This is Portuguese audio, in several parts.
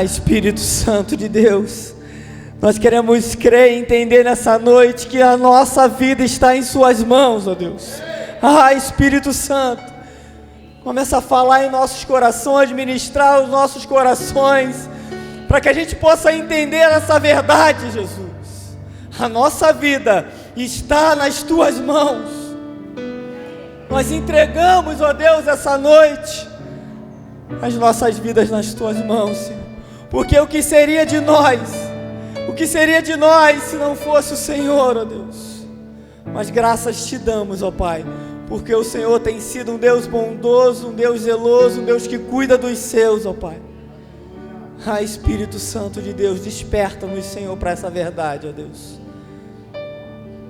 Espírito Santo de Deus, nós queremos crer e entender nessa noite que a nossa vida está em suas mãos, ó Deus. Espírito Santo, começa a falar em nossos corações, ministrar os nossos corações, para que a gente possa entender essa verdade, Jesus. A nossa vida está nas tuas mãos. Nós entregamos, ó Deus, essa noite as nossas vidas nas tuas mãos, Senhor. Porque o que seria de nós? O que seria de nós se não fosse o Senhor, ó Deus? Mas graças te damos, ó Pai, porque o Senhor tem sido um Deus bondoso, um Deus zeloso, um Deus que cuida dos seus, ó Pai. Espírito Santo de Deus, desperta-nos, Senhor, para essa verdade, ó Deus.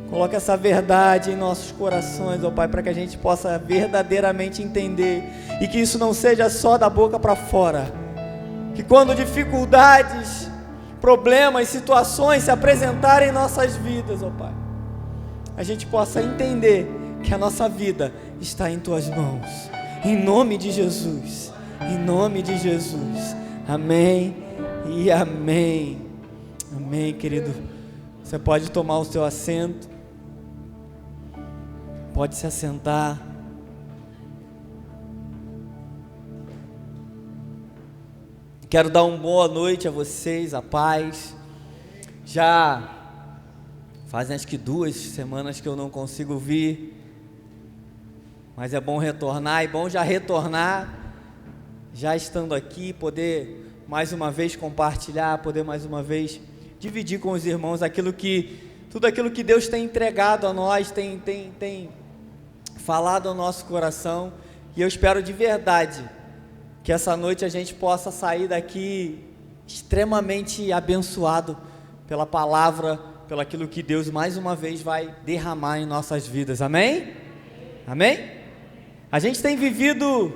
Coloca essa verdade em nossos corações, ó Pai, para que a gente possa verdadeiramente entender, e que isso não seja só da boca para fora. Que quando dificuldades, problemas, situações se apresentarem em nossas vidas, ó Pai, a gente possa entender que a nossa vida está em tuas mãos. Em nome de Jesus, em nome de Jesus. Amém e amém. Amém, querido. Você pode tomar o seu assento, pode se assentar. Quero dar uma boa noite a vocês, a paz. Já fazem acho que 2 semanas que eu não consigo vir, mas é bom retornar, é bom já retornar, já estando aqui, poder mais uma vez compartilhar, poder mais uma vez dividir com os irmãos tudo aquilo que Deus tem entregado a nós, tem falado ao nosso coração. E eu espero de verdade que essa noite a gente possa sair daqui extremamente abençoado pela palavra, pelo aquilo que Deus mais uma vez vai derramar em nossas vidas. Amém? Amém? A gente tem vivido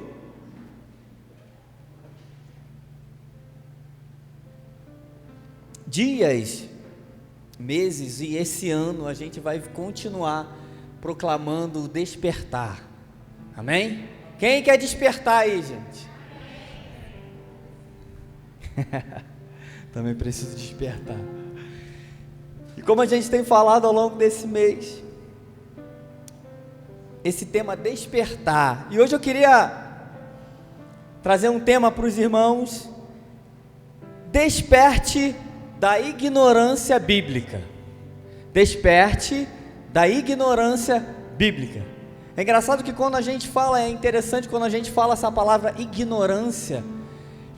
dias, meses, e esse ano a gente vai continuar proclamando o despertar. Amém? Quem quer despertar aí, gente? Também preciso despertar. E como a gente tem falado ao longo desse mês, esse tema despertar, e hoje eu queria trazer um tema para os irmãos: desperte da ignorância bíblica. Desperte da ignorância bíblica. É engraçado que quando a gente fala, é interessante quando a gente fala essa palavra ignorância,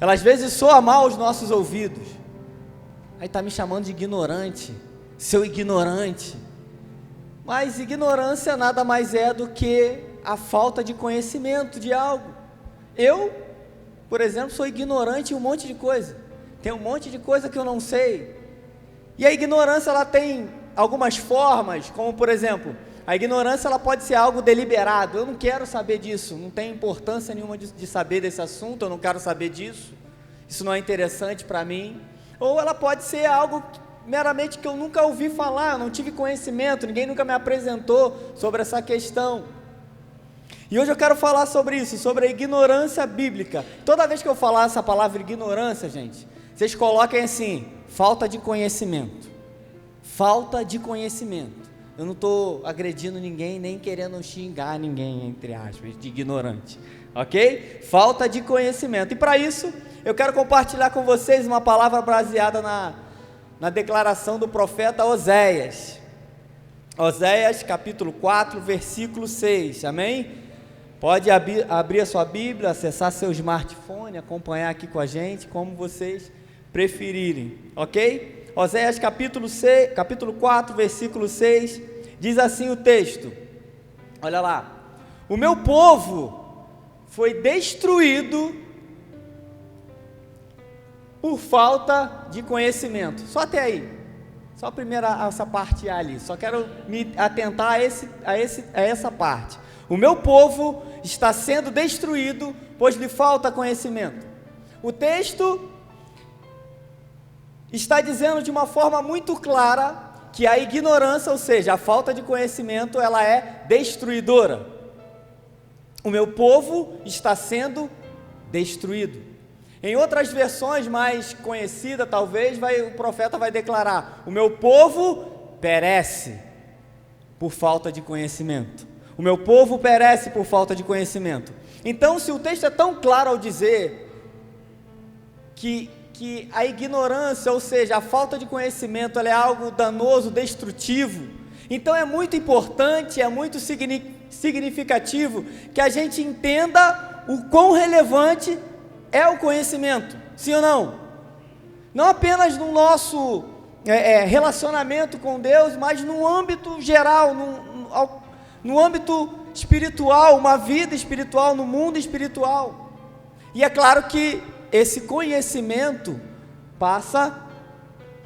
ela às vezes soa mal aos nossos ouvidos. Aí está me chamando de ignorante, seu ignorante. Mas ignorância nada mais é do que a falta de conhecimento de algo. Eu, por exemplo, sou ignorante em um monte de coisa. Tem um monte de coisa que eu não sei. E a ignorância, ela tem algumas formas, como por exemplo, a ignorância ela pode ser algo deliberado. Eu não quero saber disso, não tem importância nenhuma de saber desse assunto, eu não quero saber disso, isso não é interessante para mim. Ou ela pode ser algo meramente que eu nunca ouvi falar, eu não tive conhecimento, ninguém nunca me apresentou sobre essa questão. E hoje eu quero falar sobre isso, sobre a ignorância bíblica. Toda vez que eu falar essa palavra ignorância, gente, vocês coloquem assim: falta de conhecimento. Falta de conhecimento. Eu não estou agredindo ninguém, nem querendo xingar ninguém, entre aspas, de ignorante, ok? Falta de conhecimento. E para isso, eu quero compartilhar com vocês uma palavra baseada na declaração do profeta Oséias. Oséias, capítulo 4, versículo 6, amém? Pode abrir a sua Bíblia, acessar seu smartphone, acompanhar aqui com a gente, como vocês preferirem, ok? Oséias capítulo 4, versículo 6, diz assim o texto, olha lá: o meu povo foi destruído por falta de conhecimento. Só até aí, só a primeira, essa parte ali, só quero me atentar a essa parte. O meu povo está sendo destruído, pois lhe falta conhecimento. O texto está dizendo de uma forma muito clara que a ignorância, ou seja, a falta de conhecimento, ela é destruidora. O meu povo está sendo destruído. Em outras versões mais conhecidas, talvez, o profeta vai declarar: o meu povo perece por falta de conhecimento. O meu povo perece por falta de conhecimento. Então, se o texto é tão claro ao dizer que a ignorância, ou seja, a falta de conhecimento, ela é algo danoso, destrutivo, então é muito importante, é muito significativo que a gente entenda o quão relevante é o conhecimento, sim ou não? Não apenas no nosso relacionamento com Deus, mas no âmbito geral, no âmbito espiritual, uma vida espiritual, no mundo espiritual. E é claro que esse conhecimento passa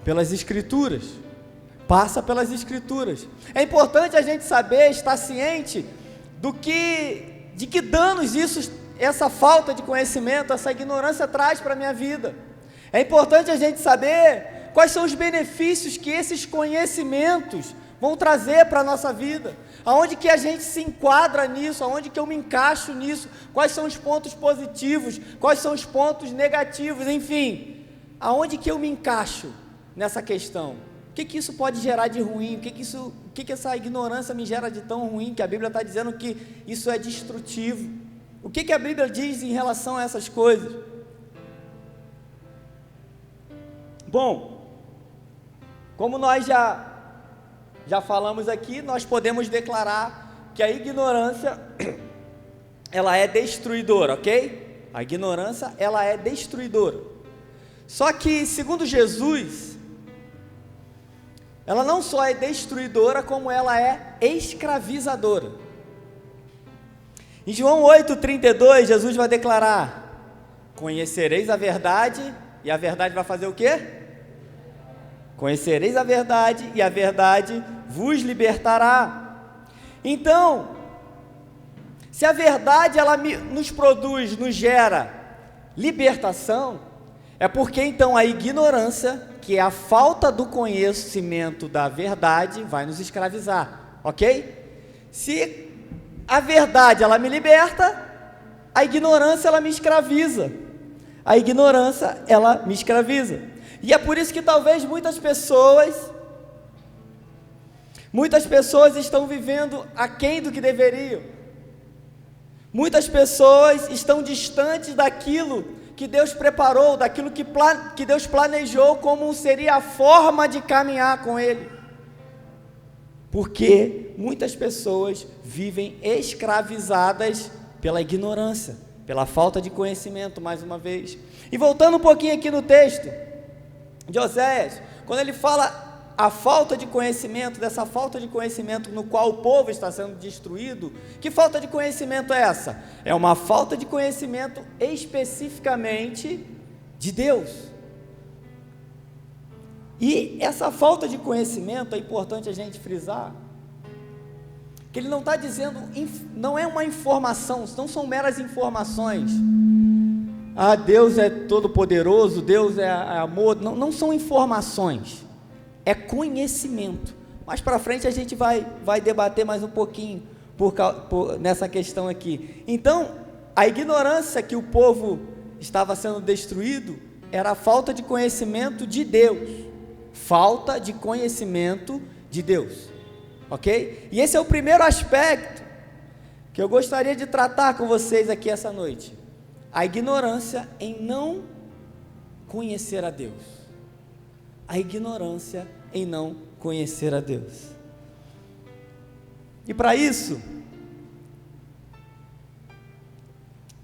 pelas Escrituras, É importante a gente saber, estar ciente de que danos essa falta de conhecimento, essa ignorância traz para a minha vida. É importante a gente saber quais são os benefícios que esses conhecimentos vão trazer para a nossa vida, aonde que a gente se enquadra nisso, aonde que eu me encaixo nisso, quais são os pontos positivos, quais são os pontos negativos, enfim, aonde que eu me encaixo nessa questão, o que isso pode gerar de ruim, o que essa ignorância me gera de tão ruim, que a Bíblia está dizendo que isso é destrutivo, o que a Bíblia diz em relação a essas coisas? Bom, como nós já falamos aqui, nós podemos declarar que a ignorância, ela é destruidora, ok? A ignorância, ela é destruidora. Só que, segundo Jesus, ela não só é destruidora, como ela é escravizadora. Em João 8,32, Jesus vai declarar: conhecereis a verdade, e a verdade vai fazer o quê? Conhecereis a verdade, e a verdade vos libertará. Então, se a verdade ela nos produz, nos gera libertação, é porque então a ignorância, que é a falta do conhecimento da verdade, vai nos escravizar, ok? Se a verdade ela me liberta, a ignorância ela me escraviza. A ignorância ela me escraviza. E é por isso que talvez muitas pessoas estão vivendo aquém do que deveriam. Muitas pessoas estão distantes daquilo que Deus preparou, daquilo que Deus planejou como seria a forma de caminhar com Ele. Porque muitas pessoas vivem escravizadas pela ignorância, pela falta de conhecimento, mais uma vez. E voltando um pouquinho aqui no texto de Oséias, quando ele fala a falta de conhecimento, dessa falta de conhecimento no qual o povo está sendo destruído, que falta de conhecimento é essa? É uma falta de conhecimento especificamente de Deus. E essa falta de conhecimento, é importante a gente frisar, que ele não está dizendo, não é uma informação, não são meras informações. Ah, Deus é todo poderoso, Deus é amor, não são informações, é conhecimento. Mais para frente a gente vai debater mais um pouquinho nessa questão aqui. Então, a ignorância que o povo estava sendo destruído era a falta de conhecimento de Deus, falta de conhecimento de Deus, ok? E esse é o primeiro aspecto que eu gostaria de tratar com vocês aqui essa noite. A ignorância em não conhecer a Deus. A ignorância em não conhecer a Deus. E para isso,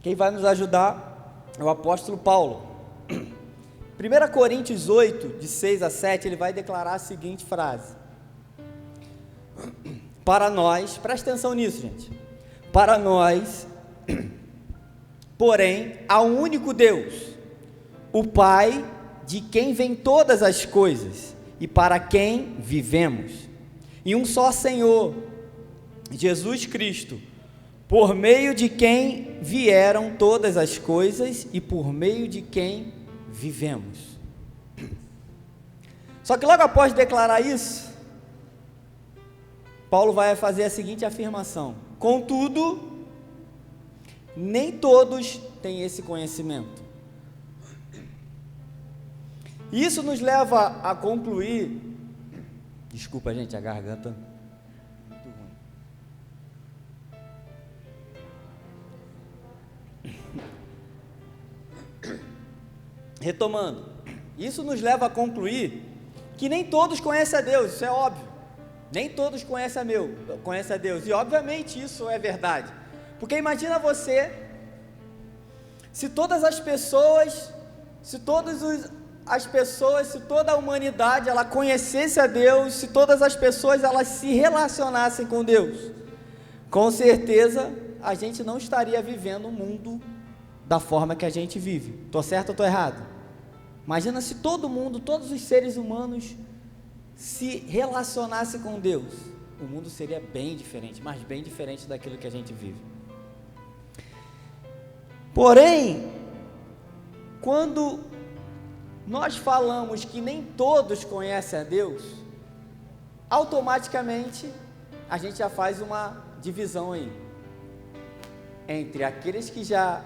quem vai nos ajudar é o apóstolo Paulo. 1 Coríntios 8, de 6 a 7, ele vai declarar a seguinte frase: para nós, presta atenção nisso, gente, para nós, porém, há um único Deus, o Pai, de quem vêm todas as coisas, e para quem vivemos, e um só Senhor, Jesus Cristo, por meio de quem vieram todas as coisas, e por meio de quem vivemos. Só que logo após declarar isso, Paulo vai fazer a seguinte afirmação: contudo, nem todos têm esse conhecimento. Isso nos leva a concluir, desculpa gente, a garganta muito ruim. Retomando, isso nos leva a concluir que nem todos conhecem a Deus, isso é óbvio, nem todos conhecem a Deus, e obviamente isso é verdade, porque imagina você, se todas as pessoas, se toda a humanidade ela conhecesse a Deus, se todas as pessoas elas se relacionassem com Deus, com certeza a gente não estaria vivendo o mundo da forma que a gente vive. Estou certo ou estou errado? Imagina se todo mundo, todos os seres humanos se relacionassem com Deus, o mundo seria bem diferente, mas bem diferente daquilo que a gente vive. Porém, quando nós falamos que nem todos conhecem a Deus, automaticamente a gente já faz uma divisão aí, entre aqueles que já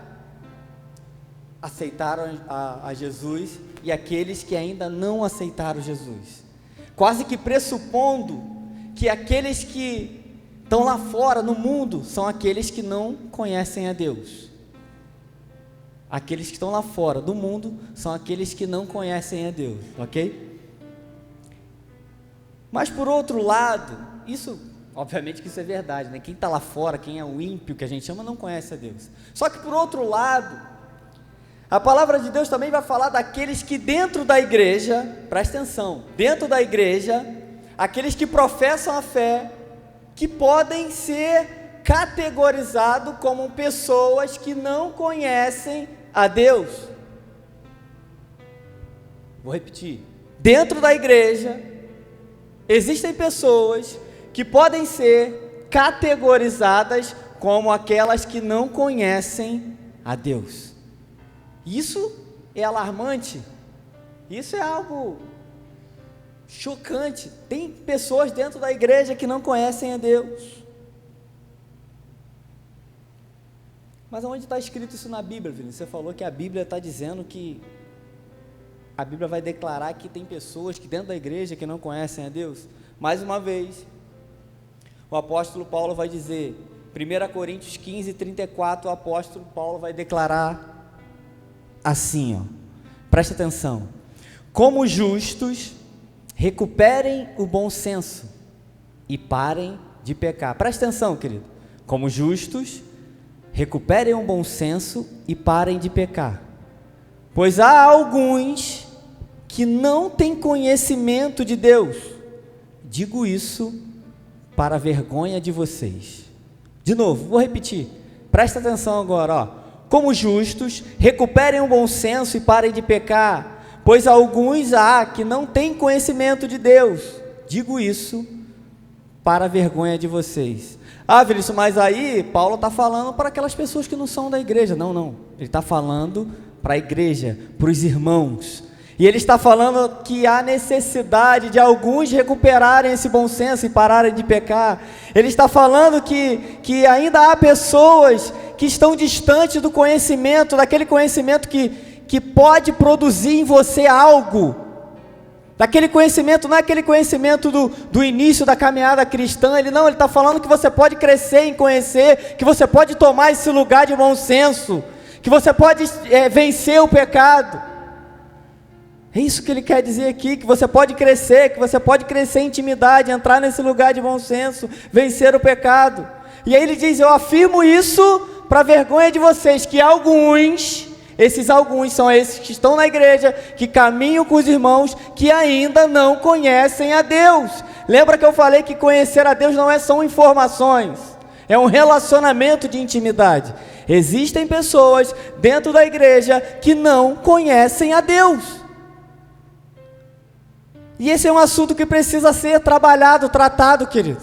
aceitaram a Jesus e aqueles que ainda não aceitaram Jesus, quase que pressupondo que aqueles que estão lá fora no mundo são aqueles que não conhecem a Deus. Aqueles que estão lá fora do mundo são aqueles que não conhecem a Deus, ok? Mas por outro lado, isso, obviamente que isso é verdade, né? Quem está lá fora, quem é o ímpio que a gente chama, não conhece a Deus. Só que por outro lado, a palavra de Deus também vai falar daqueles que dentro da igreja, presta atenção, dentro da igreja, aqueles que professam a fé, que podem ser categorizados como pessoas que não conhecem a Deus. Vou repetir, dentro da igreja, existem pessoas que podem ser categorizadas como aquelas que não conhecem a Deus. Isso é alarmante, isso é algo chocante. Tem pessoas dentro da igreja que não conhecem a Deus. Mas onde está escrito isso na Bíblia, filho? Você falou que a Bíblia está dizendo que a Bíblia vai declarar que tem pessoas que dentro da igreja que não conhecem a Deus. Mais uma vez, o apóstolo Paulo vai dizer, 1 Coríntios 15, 34, o apóstolo Paulo vai declarar assim, ó, presta atenção: como justos, recuperem o bom senso e parem de pecar. Presta atenção, querido, como justos, recuperem o bom senso e parem de pecar, pois há alguns que não têm conhecimento de Deus. Digo isso para a vergonha de vocês. De novo, vou repetir, presta atenção agora, ó. Como justos, recuperem o bom senso e parem de pecar, pois alguns há que não têm conhecimento de Deus. Digo isso para a vergonha de vocês. Ah, Vinícius, mas aí Paulo está falando para aquelas pessoas que não são da igreja. Não, ele está falando para a igreja, para os irmãos, e ele está falando que há necessidade de alguns recuperarem esse bom senso e pararem de pecar. Ele está falando que ainda há pessoas que estão distantes do conhecimento, daquele conhecimento que pode produzir em você algo, daquele conhecimento, não é aquele conhecimento do início da caminhada cristã. Ele está falando que você pode crescer em conhecer, que você pode tomar esse lugar de bom senso, que você pode vencer o pecado. É isso que ele quer dizer aqui, que você pode crescer, em intimidade, entrar nesse lugar de bom senso, vencer o pecado. E aí ele diz, eu afirmo isso para a vergonha de vocês, que esses alguns são esses que estão na igreja, que caminham com os irmãos, que ainda não conhecem a Deus. Lembra que eu falei que conhecer a Deus não são informações, é um relacionamento de intimidade. Existem pessoas dentro da igreja que não conhecem a Deus. E esse é um assunto que precisa ser trabalhado, tratado, querido.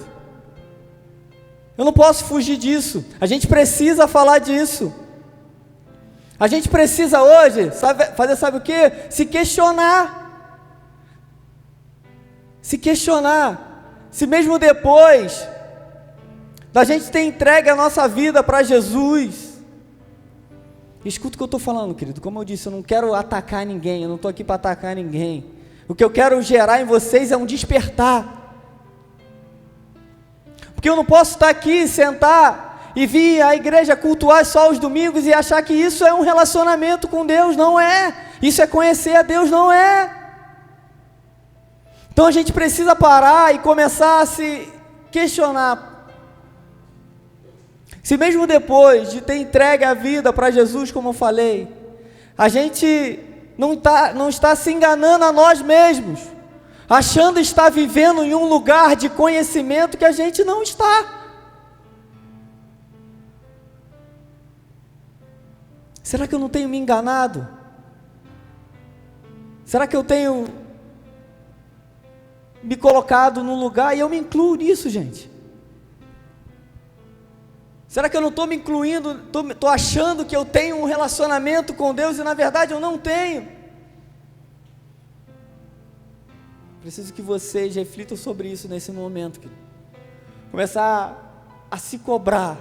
Eu não posso fugir disso. A gente precisa falar disso. A gente precisa hoje sabe o quê? Se questionar. Se mesmo depois da gente ter entregue a nossa vida para Jesus, Escuta o que eu estou falando, querido. Como eu disse, eu não quero atacar ninguém, eu não estou aqui para atacar ninguém. O que eu quero gerar em vocês é um despertar. Porque eu não posso estar aqui, sentar e vir à igreja cultuar só os domingos e achar que isso é um relacionamento com Deus. Não é. Isso é conhecer a Deus, não é. Então a gente precisa parar e começar a se questionar. Se mesmo depois de ter entregue a vida para Jesus, como eu falei, a gente não está se enganando a nós mesmos, achando estar vivendo em um lugar de conhecimento que a gente não está. Será que eu não tenho me enganado? Será que eu tenho me colocado num lugar, e eu me incluo nisso, gente? Será que eu não estou me incluindo, estou achando que eu tenho um relacionamento com Deus e na verdade eu não tenho? Preciso que vocês reflitam sobre isso nesse momento, querido. Começar a se cobrar.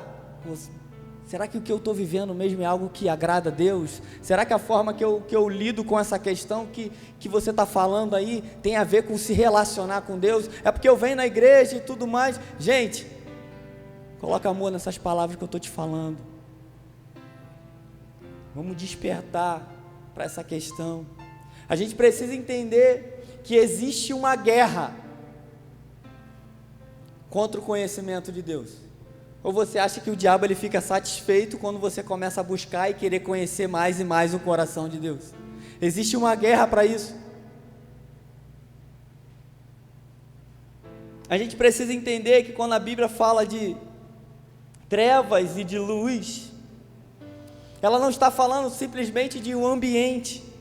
Será que o que eu estou vivendo mesmo é algo que agrada a Deus? Será que a forma que eu lido com essa questão que você está falando aí tem a ver com se relacionar com Deus? É porque eu venho na igreja e tudo mais? Gente, coloca amor nessas palavras que eu estou te falando. Vamos despertar para essa questão. A gente precisa entender que existe uma guerra contra o conhecimento de Deus. Ou você acha que o diabo ele fica satisfeito quando você começa a buscar e querer conhecer mais e mais o coração de Deus? Existe uma guerra para isso. A gente precisa entender que quando a Bíblia fala de trevas e de luz, ela não está falando simplesmente de um ambiente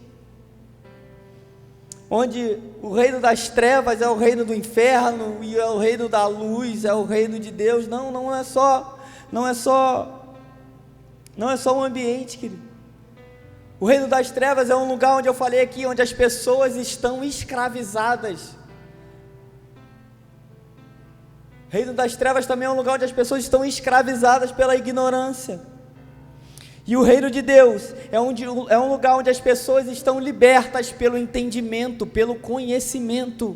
onde o reino das trevas é o reino do inferno e é o reino da luz, é o reino de Deus. Não é só um ambiente, querido. O reino das trevas é um lugar onde eu falei aqui, onde as pessoas estão escravizadas. O reino das trevas também é um lugar onde as pessoas estão escravizadas pela ignorância. E o reino de Deus é um lugar onde as pessoas estão libertas pelo entendimento, pelo conhecimento.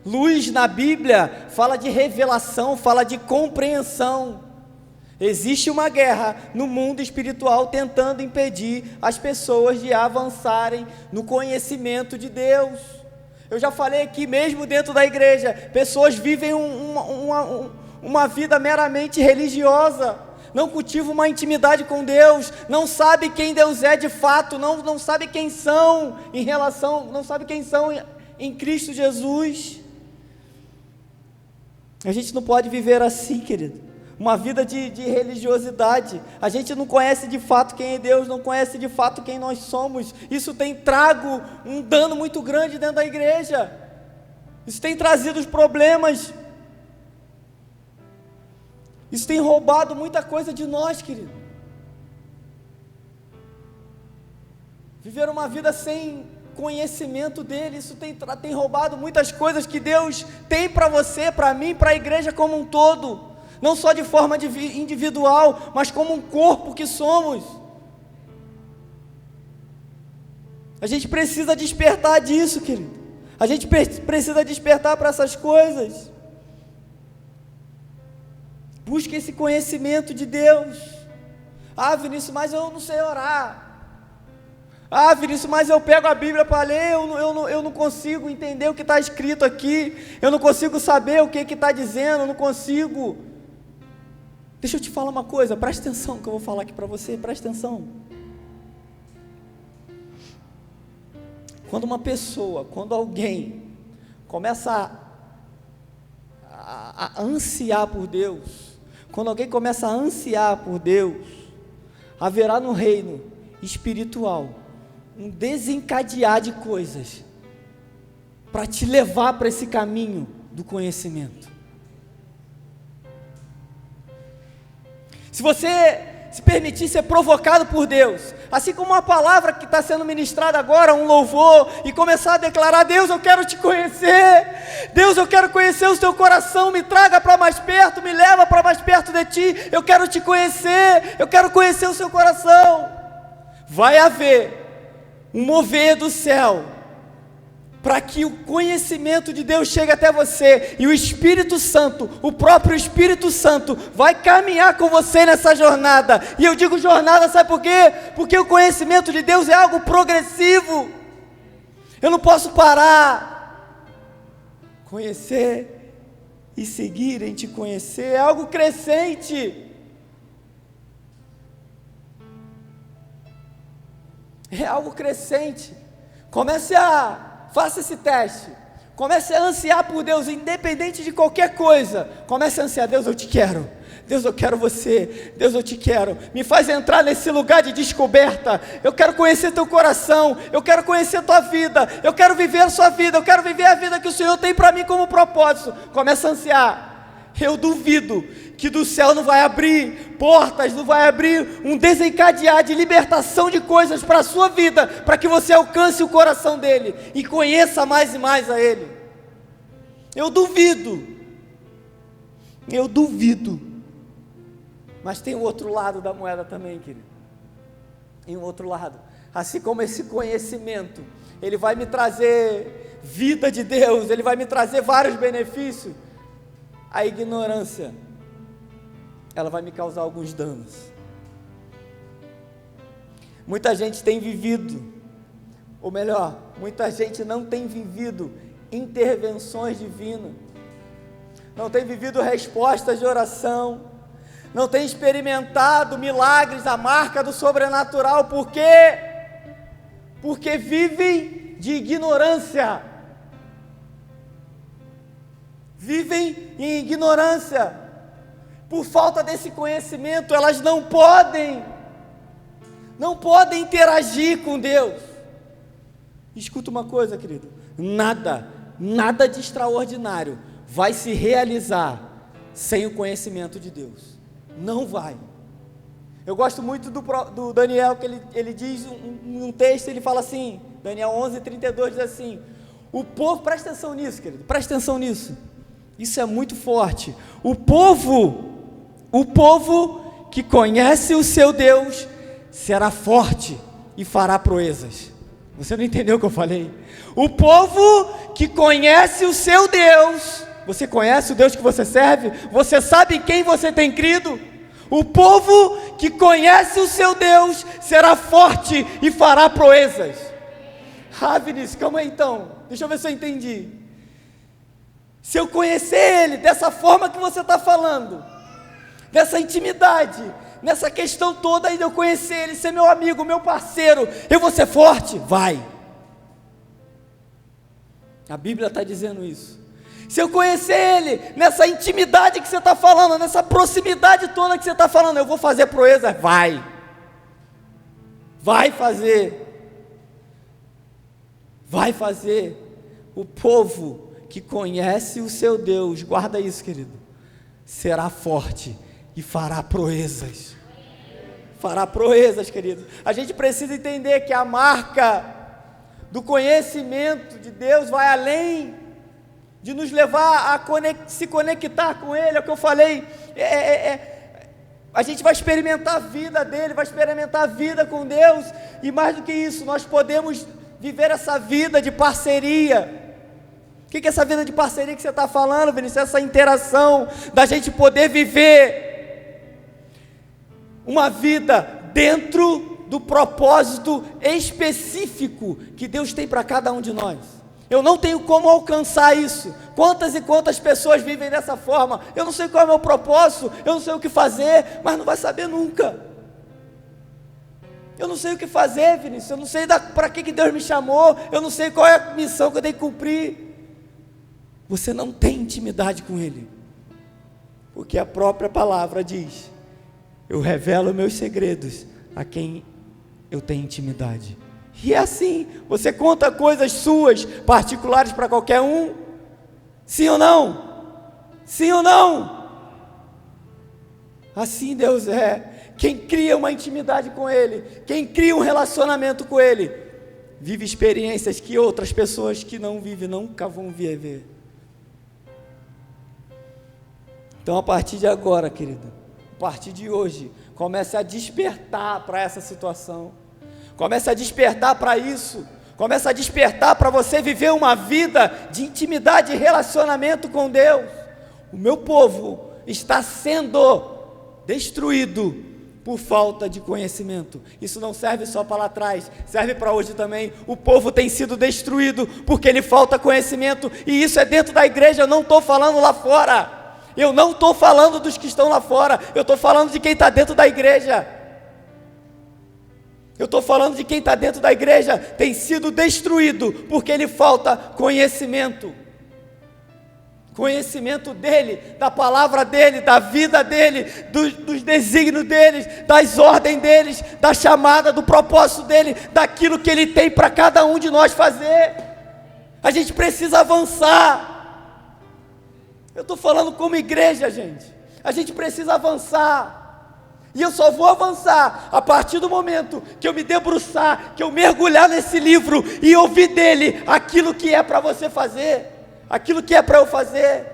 Luz na Bíblia fala de revelação, fala de compreensão. Existe uma guerra no mundo espiritual tentando impedir as pessoas de avançarem no conhecimento de Deus. Eu já falei aqui, mesmo dentro da igreja, pessoas vivem uma vida meramente religiosa, não cultivam uma intimidade com Deus, não sabem quem Deus é de fato, não sabem quem são não sabem quem são em Cristo Jesus. A gente não pode viver assim, querido, uma vida de religiosidade. A gente não conhece de fato quem é Deus, não conhece de fato quem nós somos. Isso tem trago um dano muito grande dentro da igreja, isso tem trazido os problemas, isso tem roubado muita coisa de nós, querido. Viver uma vida sem conhecimento dele, isso tem roubado muitas coisas que Deus tem para você, para mim, para a igreja como um todo. Não só de forma individual, mas como um corpo que somos. A gente precisa despertar disso, querido. A gente precisa despertar para essas coisas. Busque esse conhecimento de Deus. Ah, Vinícius, mas eu não sei orar. Ah, Vinícius, mas eu pego a Bíblia para ler, eu não consigo entender o que está escrito aqui, eu não consigo saber o que está dizendo, eu não consigo. Deixa eu te falar uma coisa, presta atenção que eu vou falar aqui para você, presta atenção. Quando alguém começa a ansiar por Deus, quando alguém começa a ansiar por Deus, haverá no reino espiritual um desencadear de coisas para te levar para esse caminho do conhecimento. Se você se permitir ser provocado por Deus, assim como uma palavra que está sendo ministrada agora, um louvor, e começar a declarar: Deus, eu quero te conhecer, Deus, eu quero conhecer o teu coração, me traga para mais perto, me leva para mais perto de ti, eu quero te conhecer, eu quero conhecer o seu coração. vai haver um mover do céu, para que o conhecimento de Deus chegue até você, e o Espírito Santo, o próprio Espírito Santo, vai caminhar com você nessa jornada. E eu digo jornada, sabe por quê? Porque o conhecimento de Deus é algo progressivo. Eu não posso parar. Conhecer e seguir em te conhecer é algo crescente. É algo crescente. Faça esse teste. Comece a ansiar por Deus, independente de qualquer coisa. Comece a ansiar: Deus, eu te quero. Deus, eu quero você. Deus, eu te quero. Me faz entrar nesse lugar de descoberta. Eu quero conhecer teu coração. Eu quero conhecer tua vida. Eu quero viver a sua vida. Eu quero viver a vida que o Senhor tem para mim como propósito. Comece a ansiar. Eu duvido que do céu não vai abrir portas, não vai abrir um desencadear de libertação de coisas para a sua vida, para que você alcance o coração dele e conheça mais e mais a ele. Eu duvido, mas tem o outro lado da moeda também, querido. Tem o outro lado. Assim como esse conhecimento, ele vai me trazer vida de Deus, ele vai me trazer vários benefícios. A ignorância, ela vai me causar alguns danos. Muita gente tem vivido, ou melhor, muita gente não tem vivido intervenções divinas, não tem vivido respostas de oração, não tem experimentado milagres, a marca do sobrenatural. Por quê? Porque vivem de ignorância. Vivem em ignorância. Por falta desse conhecimento, elas não podem interagir com Deus. Escuta uma coisa, querido: nada de extraordinário vai se realizar sem o conhecimento de Deus. Não vai. Eu gosto muito do Daniel, que ele diz um texto, ele fala assim, Daniel 11:32 diz assim: o povo, presta atenção nisso, querido, presta atenção nisso, isso é muito forte. O povo que conhece o seu Deus será forte e fará proezas. Você não entendeu o que eu falei? O povo que conhece o seu Deus, você conhece o Deus que você serve? Você sabe em quem você tem crido? O povo que conhece o seu Deus será forte e fará proezas. Vinícius, calma aí então, deixa eu ver se eu entendi. Se eu conhecer Ele dessa forma que você está falando, nessa intimidade, nessa questão toda aí de eu conhecer Ele, ser meu amigo, meu parceiro, eu vou ser forte? Vai. A Bíblia está dizendo isso. Se eu conhecer Ele nessa intimidade que você está falando, nessa proximidade toda que você está falando, eu vou fazer proeza? Vai. Vai fazer. Vai fazer. O povo que conhece o seu Deus, guarda isso, querido, será forte e fará proezas. Fará proezas, querido. A gente precisa entender que a marca do conhecimento de Deus vai além de nos levar a se conectar com Ele. É o que eu falei, a gente vai experimentar a vida dEle, vai experimentar a vida com Deus, e mais do que isso, nós podemos viver essa vida de parceria. O que é essa vida de parceria que você está falando, Vinícius? Essa interação, da gente poder viver uma vida dentro do propósito específico que Deus tem para cada um de nós. Eu não tenho como alcançar isso. Quantas e quantas pessoas vivem dessa forma? Eu não sei qual é o meu propósito, eu não sei o que fazer, mas não vai saber nunca. Eu não sei o que fazer, Vinícius, eu não sei para que Deus me chamou, eu não sei qual é a missão que eu tenho que cumprir. Você não tem intimidade com Ele, porque a própria palavra diz: eu revelo meus segredos a quem eu tenho intimidade. E é assim, você conta coisas suas, particulares para qualquer um? Sim ou não? Sim ou não? Assim Deus é. Quem cria uma intimidade com Ele, quem cria um relacionamento com Ele, vive experiências que outras pessoas que não vivem nunca vão viver. Então, a partir de agora, querido, a partir de hoje, comece a despertar para essa situação. Comece a despertar para isso. Comece a despertar para você viver uma vida de intimidade e relacionamento com Deus. O meu povo está sendo destruído por falta de conhecimento. Isso não serve só para lá atrás, serve para hoje também. O povo tem sido destruído porque lhe falta conhecimento, e isso é dentro da igreja. Eu não estou falando lá fora, eu não estou falando dos que estão lá fora, eu estou falando de quem está dentro da igreja. Eu estou falando de quem está dentro da igreja, tem sido destruído porque lhe falta conhecimento. Conhecimento dele, da palavra dele, da vida dele, dos desígnios deles, das ordens deles, da chamada, do propósito dele, daquilo que ele tem para cada um de nós fazer. A gente precisa avançar. Eu estou falando como igreja, gente. A gente precisa avançar. E eu só vou avançar a partir do momento que eu me debruçar, que eu mergulhar nesse livro e ouvir dele aquilo que é para você fazer. Aquilo que é para eu fazer,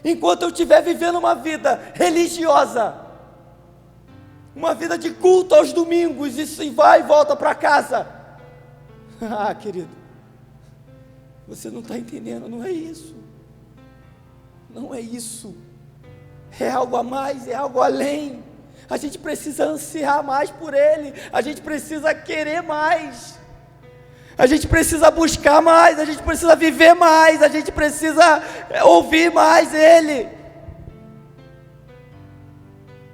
enquanto eu estiver vivendo uma vida religiosa, uma vida de culto aos domingos, e vai e volta para casa. Ah, querido, você não está entendendo, não é isso, não é isso, é algo a mais, é algo além. A gente precisa ansiar mais por Ele, a gente precisa querer mais. A gente precisa buscar mais, a gente precisa viver mais, a gente precisa ouvir mais Ele.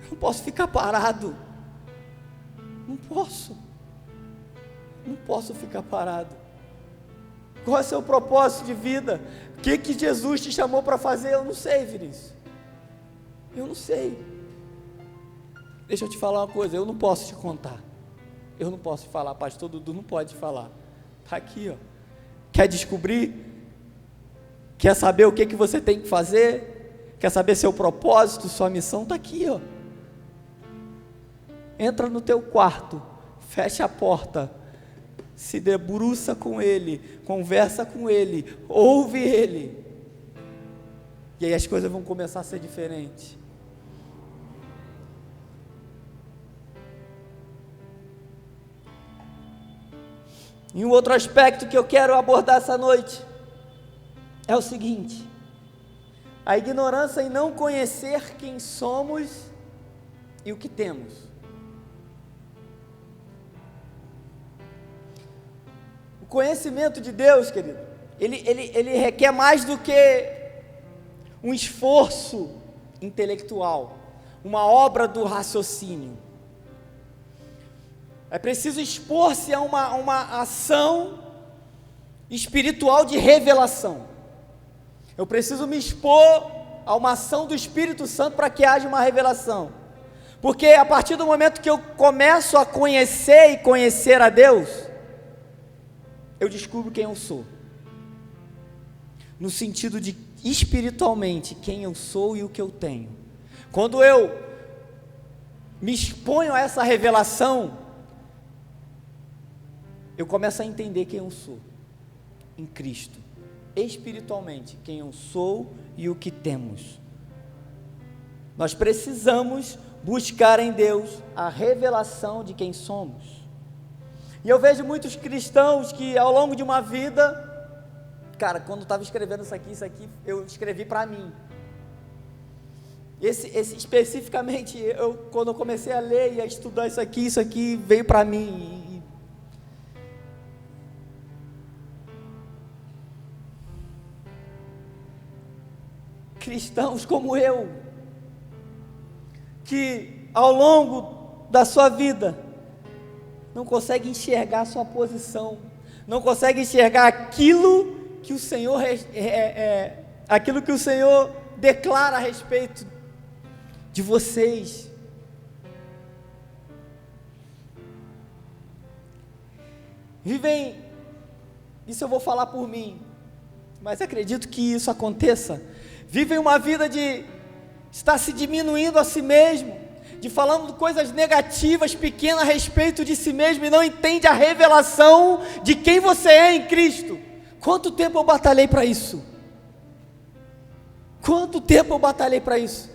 Não posso ficar parado, não posso ficar parado. Qual é o seu propósito de vida? O que Jesus te chamou para fazer? Eu não sei, Vinícius, eu não sei. Deixa eu te falar uma coisa, eu não posso te contar, eu não posso falar, pastor Dudu não pode falar. Está aqui, ó. Quer descobrir? Quer saber o que você tem que fazer? Quer saber seu propósito, sua missão? Está aqui, ó. Entra no teu quarto, fecha a porta, se debruça com Ele, conversa com Ele, ouve Ele, e aí as coisas vão começar a ser diferentes. E um outro aspecto que eu quero abordar essa noite é o seguinte: a ignorância em não conhecer quem somos e o que temos. O conhecimento de Deus, querido, ele requer mais do que um esforço intelectual, uma obra do raciocínio. É preciso expor-se a uma ação espiritual de revelação. Eu preciso me expor a uma ação do Espírito Santo para que haja uma revelação. Porque a partir do momento que eu começo a conhecer e conhecer a Deus, eu descubro quem eu sou. No sentido de espiritualmente quem eu sou e o que eu tenho. Quando eu me exponho a essa revelação, eu começo a entender quem eu sou em Cristo, espiritualmente, quem eu sou e o que temos. Nós precisamos buscar em Deus a revelação de quem somos. E eu vejo muitos cristãos que ao longo de uma vida, cara, quando eu estava escrevendo isso aqui eu escrevi para mim. Esse especificamente, quando eu comecei a ler e a estudar isso aqui veio para mim. Cristãos como eu, que ao longo da sua vida não consegue enxergar a sua posição, não consegue enxergar aquilo que o Senhor aquilo que o Senhor declara a respeito de vocês. Vivem, isso eu vou falar por mim, mas acredito que isso aconteça. Vivem uma vida de estar se diminuindo a si mesmo, de falando coisas negativas, pequenas a respeito de si mesmo, e não entende a revelação de quem você é em Cristo. Quanto tempo eu batalhei para isso? Quanto tempo eu batalhei para isso?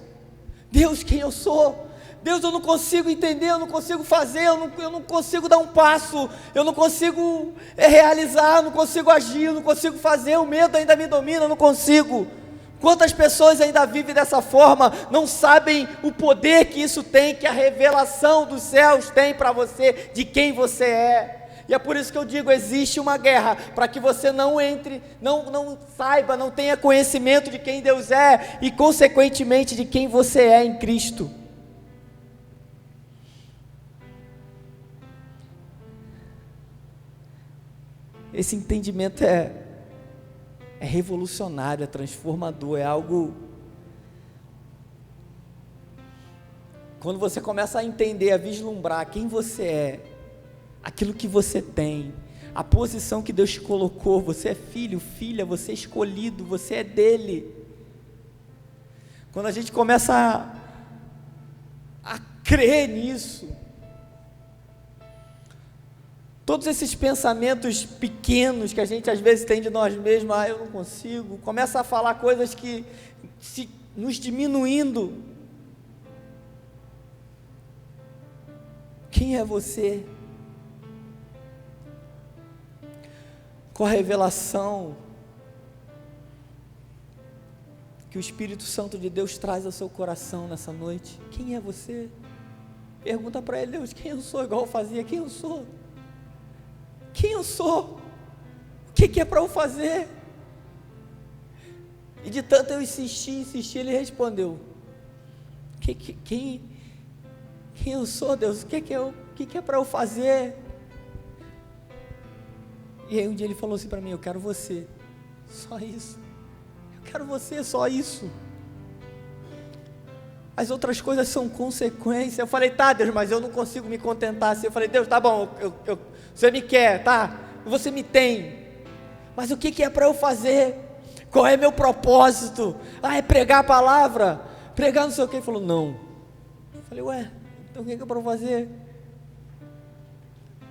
Deus, quem eu sou? Deus, eu não consigo entender, eu não consigo fazer, eu não consigo dar um passo, eu não consigo realizar, eu não consigo agir, eu não consigo fazer, o medo ainda me domina, eu não consigo. Quantas pessoas ainda vivem dessa forma, não sabem o poder que isso tem, que a revelação dos céus tem para você, de quem você é. E é por isso que eu digo, existe uma guerra, para que você não entre, não saiba, não tenha conhecimento de quem Deus é, e consequentemente de quem você é em Cristo. Esse entendimento é revolucionário, é transformador, é algo... Quando você começa a entender, a vislumbrar quem você é, aquilo que você tem, a posição que Deus te colocou, você é filho, filha, você é escolhido, você é dele. Quando a gente começa a crer nisso, todos esses pensamentos pequenos que a gente às vezes tem de nós mesmos, eu não consigo, começa a falar coisas que se nos diminuindo. Quem é você? Com a revelação que o Espírito Santo de Deus traz ao seu coração nessa noite, quem é você? Pergunta para ele, Deus, quem eu sou? Igual eu fazia, quem eu sou? Quem eu sou? O que é para eu fazer? E de tanto eu insistir, ele respondeu, quem eu sou, Deus? O que é para eu fazer? E aí um dia ele falou assim para mim, eu quero você, só isso, eu quero você, só isso, as outras coisas são consequência. Eu falei, tá Deus, mas eu não consigo me contentar assim. Eu falei, Deus, tá bom, você me quer, tá, você me tem, mas o que é para eu fazer? Qual é meu propósito? É pregar a palavra, pregar não sei o que. Ele falou, não. Eu falei, ué, então o que é para eu fazer?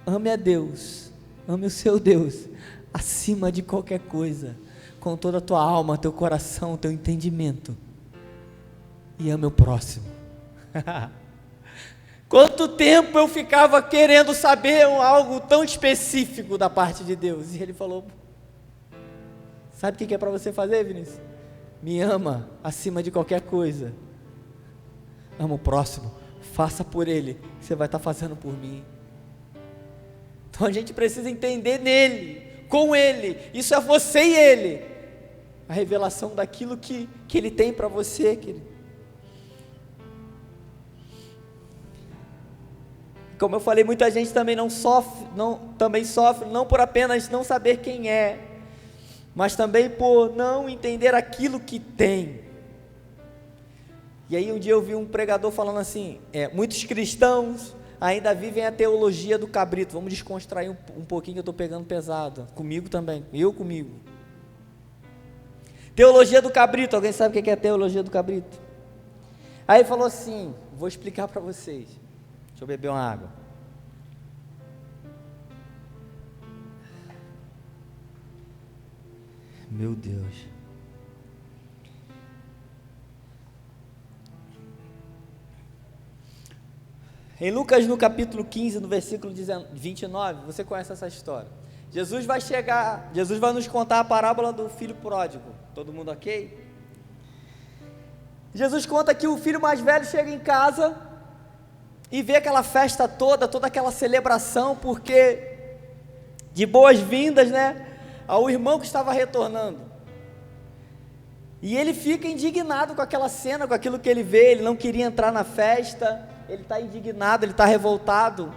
Ame a Deus, ame o seu Deus, acima de qualquer coisa, com toda a tua alma, teu coração, teu entendimento, e ame o próximo. Quanto tempo eu ficava querendo saber algo tão específico da parte de Deus, e Ele falou, sabe o que é para você fazer, Vinícius? Me ama acima de qualquer coisa, ama o próximo, faça por ele, que você vai estar fazendo por mim. Então a gente precisa entender nele, com ele, isso é você e ele, a revelação daquilo que ele tem para você, querido. Como eu falei, muita gente também sofre, não por apenas não saber quem é, mas também por não entender aquilo que tem. E aí um dia eu vi um pregador falando assim, muitos cristãos ainda vivem a teologia do cabrito. Vamos descontrair um pouquinho, que eu estou pegando pesado, comigo também, comigo. Teologia do cabrito, alguém sabe o que é a teologia do cabrito? Aí ele falou assim, vou explicar para vocês, deixa eu beber uma água. Meu Deus. Em Lucas, no capítulo 15, no versículo 29, você conhece essa história. Jesus vai nos contar a parábola do filho pródigo. Todo mundo ok? Jesus conta que o filho mais velho chega em casa e vê aquela festa toda aquela celebração, porque de boas-vindas, né, ao irmão que estava retornando. E ele fica indignado com aquela cena, com aquilo que ele vê. Ele não queria entrar na festa, ele está indignado, ele está revoltado.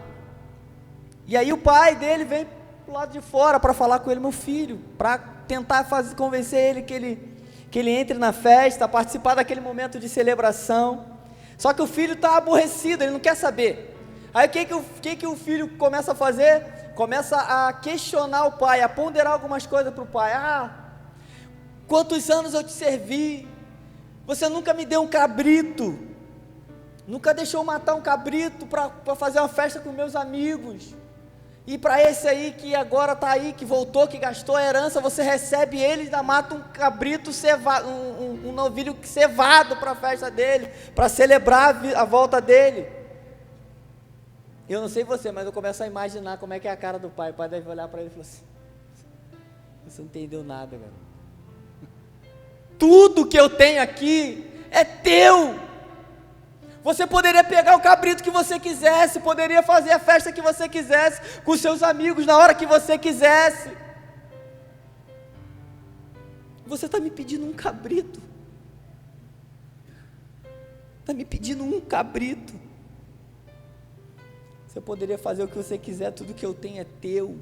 E aí o pai dele vem do lado de fora para falar com ele, meu filho, para tentar convencer ele que ele entre na festa, participar daquele momento de celebração. Só que o filho está aborrecido, ele não quer saber. Aí o que o filho começa a fazer? Começa a questionar o pai, a ponderar algumas coisas para o pai. Quantos anos eu te servi, você nunca me deu um cabrito, nunca deixou matar um cabrito para fazer uma festa com meus amigos, E para esse aí que agora está aí, que voltou, que gastou a herança, você recebe ele, ainda mata um cabrito cevado, um novilho cevado para a festa dele, para celebrar a volta dele. Eu não sei você, mas eu começo a imaginar como é que é a cara do pai. O pai deve olhar para ele e falar assim: você não entendeu nada, cara. Tudo que eu tenho aqui é teu. Você poderia pegar o cabrito que você quisesse, poderia fazer a festa que você quisesse, com seus amigos na hora que você quisesse. Você está me pedindo um cabrito. Está me pedindo um cabrito. Você poderia fazer o que você quiser, tudo que eu tenho é teu.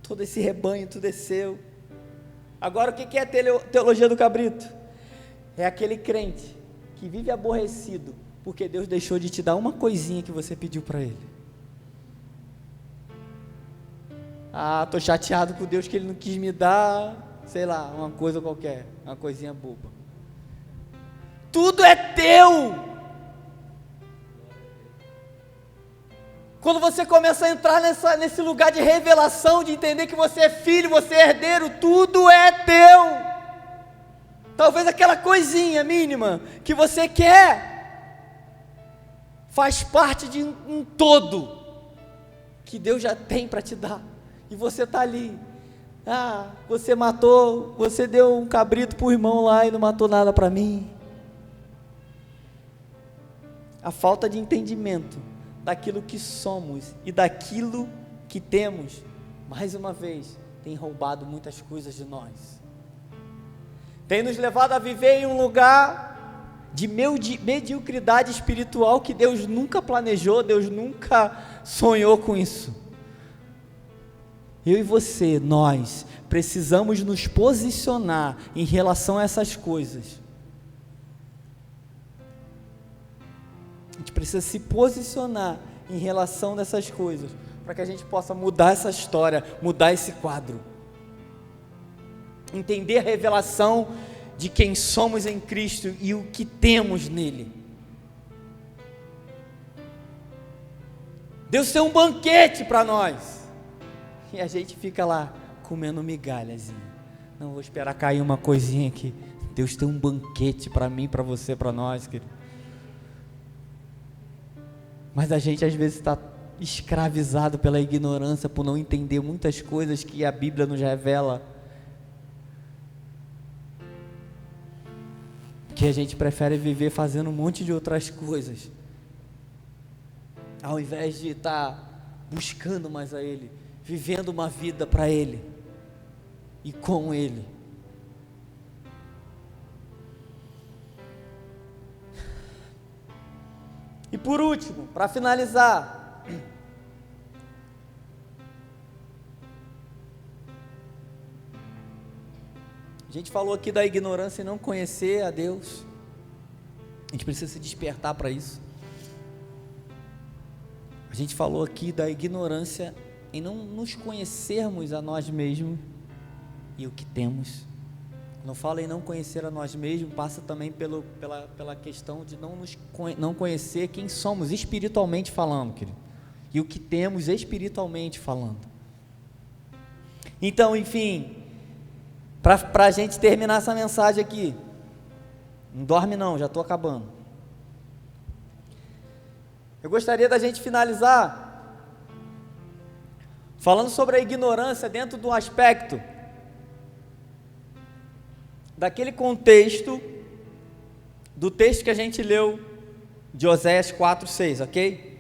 Todo esse rebanho, tudo é seu. Agora o que é a teologia do cabrito? É aquele crente que vive aborrecido porque Deus deixou de te dar uma coisinha que você pediu para Ele. Estou chateado com Deus que Ele não quis me dar, sei lá, uma coisa qualquer, uma coisinha boba. Tudo é teu. Quando você começa a entrar nesse lugar de revelação, de entender que você é filho, você é herdeiro, tudo é teu. Talvez aquela coisinha mínima que você quer faz parte de um todo que Deus já tem para te dar, e você está ali. Você deu um cabrito para o irmão lá e não matou nada para mim. A falta de entendimento daquilo que somos e daquilo que temos, mais uma vez, tem roubado muitas coisas de nós, tem nos levado a viver em um lugar de mediocridade espiritual que Deus nunca planejou, Deus nunca sonhou com isso. Eu e você, nós precisamos nos posicionar em relação a essas coisas. A gente precisa se posicionar em relação dessas coisas, para que a gente possa mudar essa história, mudar esse quadro, entender a revelação de quem somos em Cristo e o que temos nele. Deus tem um banquete para nós, e a gente fica lá comendo migalhazinha. Não vou esperar cair uma coisinha aqui. Deus tem um banquete para mim, para você, para nós, querido. Mas a gente às vezes está escravizado pela ignorância, por não entender muitas coisas que a Bíblia nos revela, que a gente prefere viver fazendo um monte de outras coisas, ao invés de estar buscando mais a Ele, vivendo uma vida para Ele e com Ele. E por último, para finalizar, a gente falou aqui da ignorância e não conhecer a Deus. A gente precisa se despertar para isso. A gente falou aqui da ignorância em não nos conhecermos a nós mesmos e o que temos. Não fala em não conhecer a nós mesmos, passa também pela questão de não conhecer quem somos espiritualmente falando, querido, e o que temos espiritualmente falando. Então, enfim, para a gente terminar essa mensagem aqui, não dorme não, já estou acabando. Eu gostaria da gente finalizar falando sobre a ignorância dentro do aspecto daquele contexto do texto que a gente leu de Oséias 4:6, ok?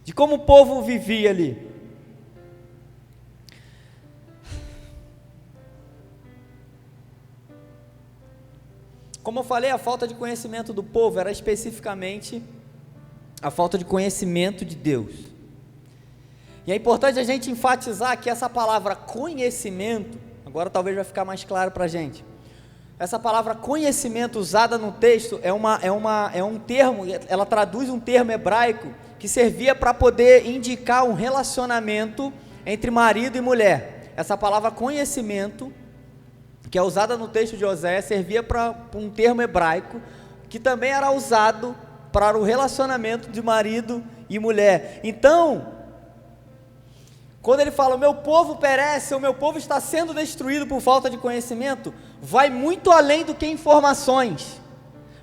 De como o povo vivia ali. Como eu falei, a falta de conhecimento do povo era especificamente a falta de conhecimento de Deus. E é importante a gente enfatizar que essa palavra conhecimento, agora talvez vai ficar mais claro para a gente. Essa palavra conhecimento usada no texto é um termo, ela traduz um termo hebraico que servia para poder indicar um relacionamento entre marido e mulher. Essa palavra conhecimento, que é usada no texto de Oséias, servia para um termo hebraico que também era usado para o relacionamento de marido e mulher. Então, quando ele fala, o meu povo perece, o meu povo está sendo destruído por falta de conhecimento, vai muito além do que informações,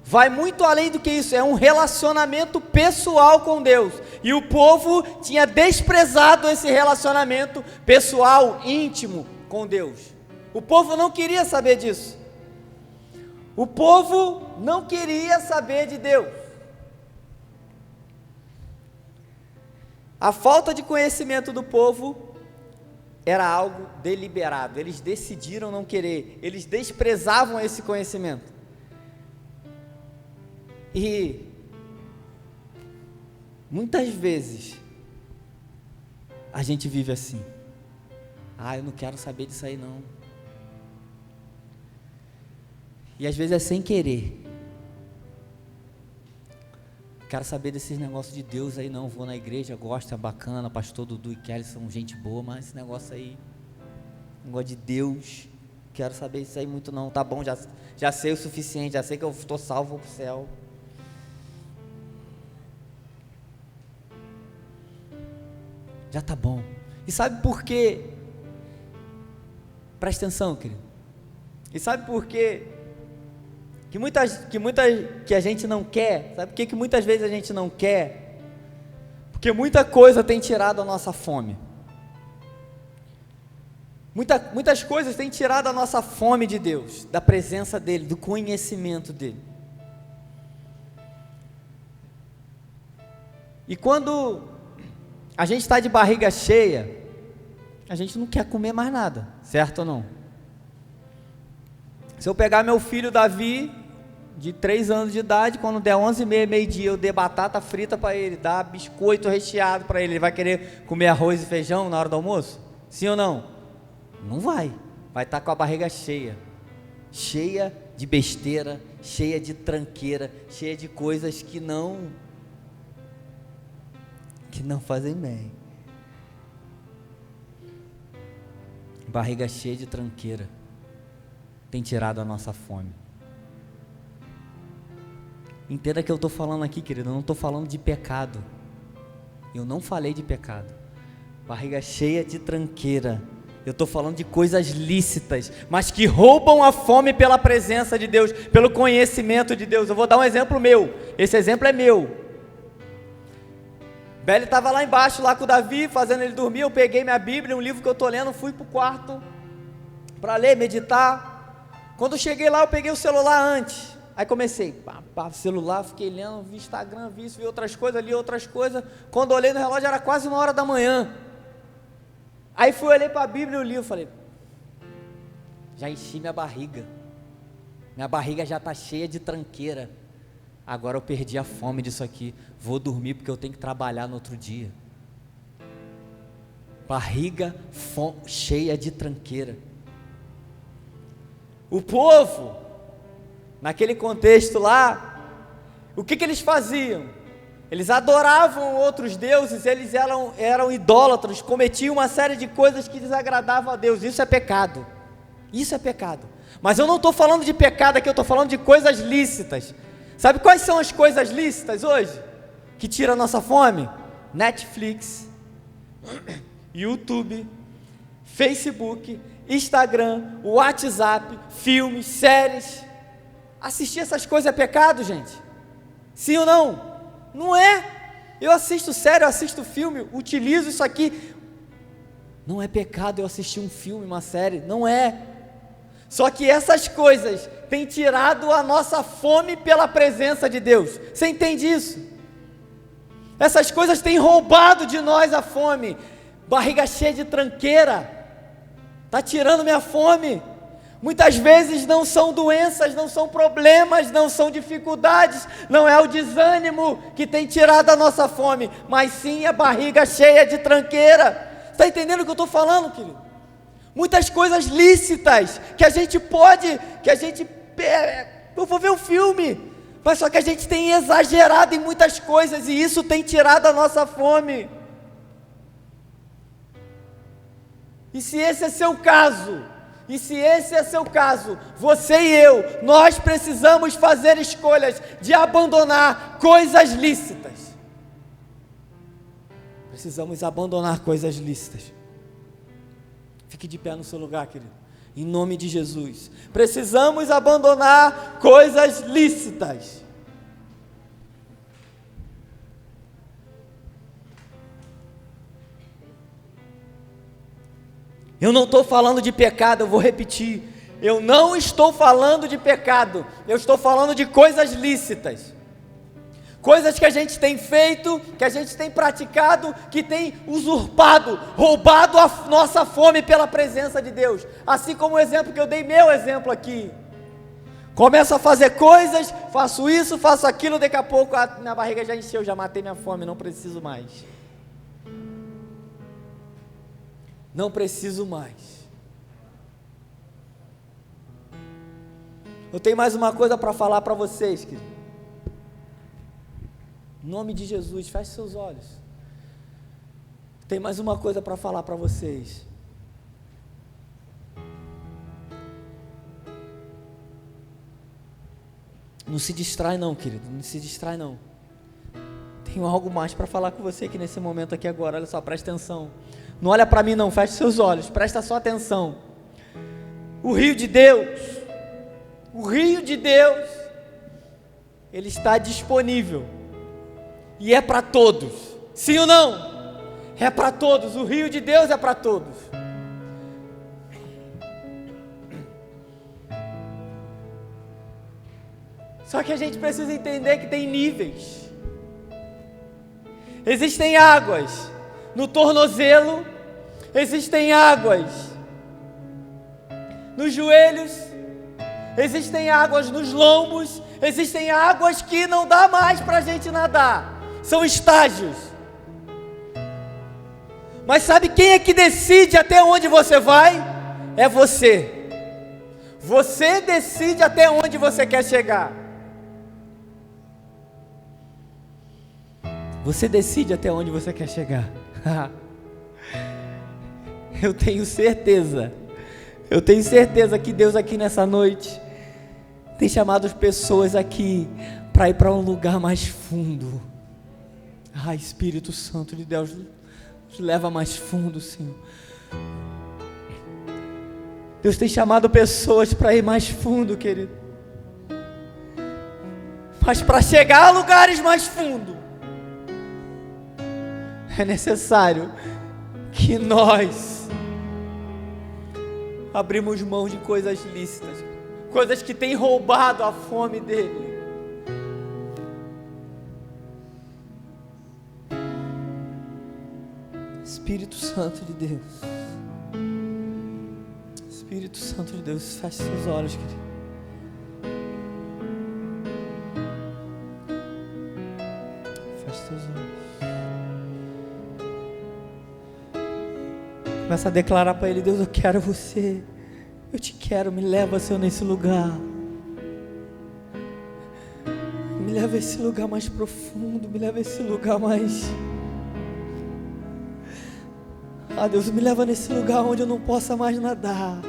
vai muito além do que isso, é um relacionamento pessoal com Deus, e o povo tinha desprezado esse relacionamento pessoal, íntimo com Deus. O povo não queria saber disso, o povo não queria saber de Deus. A falta de conhecimento do povo era algo deliberado, eles decidiram não querer, eles desprezavam esse conhecimento. E muitas vezes a gente vive assim, eu não quero saber disso aí não. E às vezes é sem querer. Quero saber desses negócios de Deus aí não, vou na igreja, gosto, é bacana, pastor Dudu e Kelly são gente boa, mas esse negócio aí, negócio de Deus, quero saber isso aí muito não, tá bom, já sei o suficiente, já sei que eu estou salvo, vou pro céu. Já tá bom. E sabe por quê? Presta atenção, querido. E sabe por quê? Que a gente não quer, sabe por que muitas vezes a gente não quer? Porque muita coisa tem tirado a nossa fome, muitas coisas têm tirado a nossa fome de Deus, da presença dEle, do conhecimento dEle. E quando a gente está de barriga cheia, a gente não quer comer mais nada, certo ou não? Se eu pegar meu filho Davi, de 3 anos de idade, quando der 11h30, meio-dia, eu der batata frita para ele, dar biscoito recheado para ele, ele vai querer comer arroz e feijão na hora do almoço? Sim ou não? Não vai estar com a barriga cheia de besteira, cheia de tranqueira, cheia de coisas que não fazem bem. Barriga cheia de tranqueira tem tirado a nossa fome. Entenda que eu estou falando aqui, querido, eu não estou falando de pecado, eu não falei de pecado, barriga cheia de tranqueira, eu estou falando de coisas lícitas, mas que roubam a fome pela presença de Deus, pelo conhecimento de Deus. Eu vou dar um exemplo meu, esse exemplo é meu. Beli estava lá embaixo, lá com o Davi, fazendo ele dormir, eu peguei minha Bíblia, um livro que eu estou lendo, fui para o quarto, para ler, meditar. Quando cheguei lá, eu peguei o celular antes, aí comecei, celular, fiquei lendo, vi Instagram, vi isso, vi outras coisas, li outras coisas. Quando eu olhei no relógio, era quase 1h da manhã. Aí fui, olhei para a Bíblia e o livro, falei, já enchi minha barriga já está cheia de tranqueira, agora eu perdi a fome disso aqui, vou dormir porque eu tenho que trabalhar no outro dia. Barriga cheia de tranqueira. O povo, naquele contexto lá, o que eles faziam? Eles adoravam outros deuses, eles eram idólatras, cometiam uma série de coisas que desagradavam a Deus. Isso é pecado, mas eu não estou falando de pecado aqui, eu estou falando de coisas lícitas. Sabe quais são as coisas lícitas hoje, que tiram a nossa fome? Netflix, YouTube, Facebook, Instagram, WhatsApp, filmes, séries. Assistir essas coisas é pecado, gente? Sim ou não? Não é. Eu assisto série, eu assisto filme, utilizo isso aqui. Não é pecado eu assistir um filme, uma série, não é. Só que essas coisas têm tirado a nossa fome pela presença de Deus. Você entende isso? Essas coisas têm roubado de nós a fome. Barriga cheia de tranqueira, está tirando minha fome. Muitas vezes não são doenças, não são problemas, não são dificuldades, não é o desânimo que tem tirado a nossa fome, mas sim a barriga cheia de tranqueira. Está entendendo o que eu estou falando, querido? Muitas coisas lícitas, que a gente pode, eu vou ver um filme, mas só que a gente tem exagerado em muitas coisas, e isso tem tirado a nossa fome. E se esse é seu caso, você e eu, nós precisamos fazer escolhas de abandonar coisas lícitas. Precisamos abandonar coisas lícitas. Fique de pé no seu lugar, querido. Em nome de Jesus. Precisamos abandonar coisas lícitas. Eu não estou falando de pecado, eu vou repetir. Eu não estou falando de pecado. Eu estou falando de coisas lícitas. Coisas que a gente tem feito, que a gente tem praticado, que tem usurpado, roubado a nossa fome pela presença de Deus. Assim como o exemplo que eu dei, meu exemplo aqui. Começo a fazer coisas, faço isso, faço aquilo, daqui a pouco minha barriga já encheu, já matei minha fome, não preciso mais. Não preciso mais. Eu tenho mais uma coisa para falar para vocês, querido. Em nome de Jesus, feche seus olhos. Tem mais uma coisa para falar para vocês. Não se distrai não, querido, não se distrai não. Tenho algo mais para falar com você aqui nesse momento aqui agora, olha só, presta atenção. Não olha para mim não, feche seus olhos, presta só atenção. O rio de Deus, ele está disponível. E é para todos, sim ou não? É para todos, o rio de Deus é para todos. Só que a gente precisa entender que tem níveis. Existem águas no tornozelo, existem águas nos joelhos, existem águas nos lombos, existem águas que não dá mais para a gente nadar, são estágios. Mas sabe quem é que decide até onde você vai? É você. Você decide até onde você quer chegar. Você decide até onde você quer chegar. Eu tenho certeza que Deus aqui nessa noite tem chamado as pessoas aqui para ir para um lugar mais fundo. Espírito Santo de Deus, nos leva mais fundo, Senhor. Deus tem chamado pessoas para ir mais fundo, querido. Mas para chegar a lugares mais fundos, é necessário que nós abrimos mão de coisas lícitas, coisas que têm roubado a fome dele. Espírito Santo de Deus, Espírito Santo de Deus, feche seus olhos, querido. Feche seus olhos. Começa a declarar para Ele: Deus, eu quero você, eu te quero, me leva, Senhor, nesse lugar, me leva a esse lugar mais profundo, me leva a esse lugar mais... Deus, me leva nesse lugar onde eu não possa mais nadar,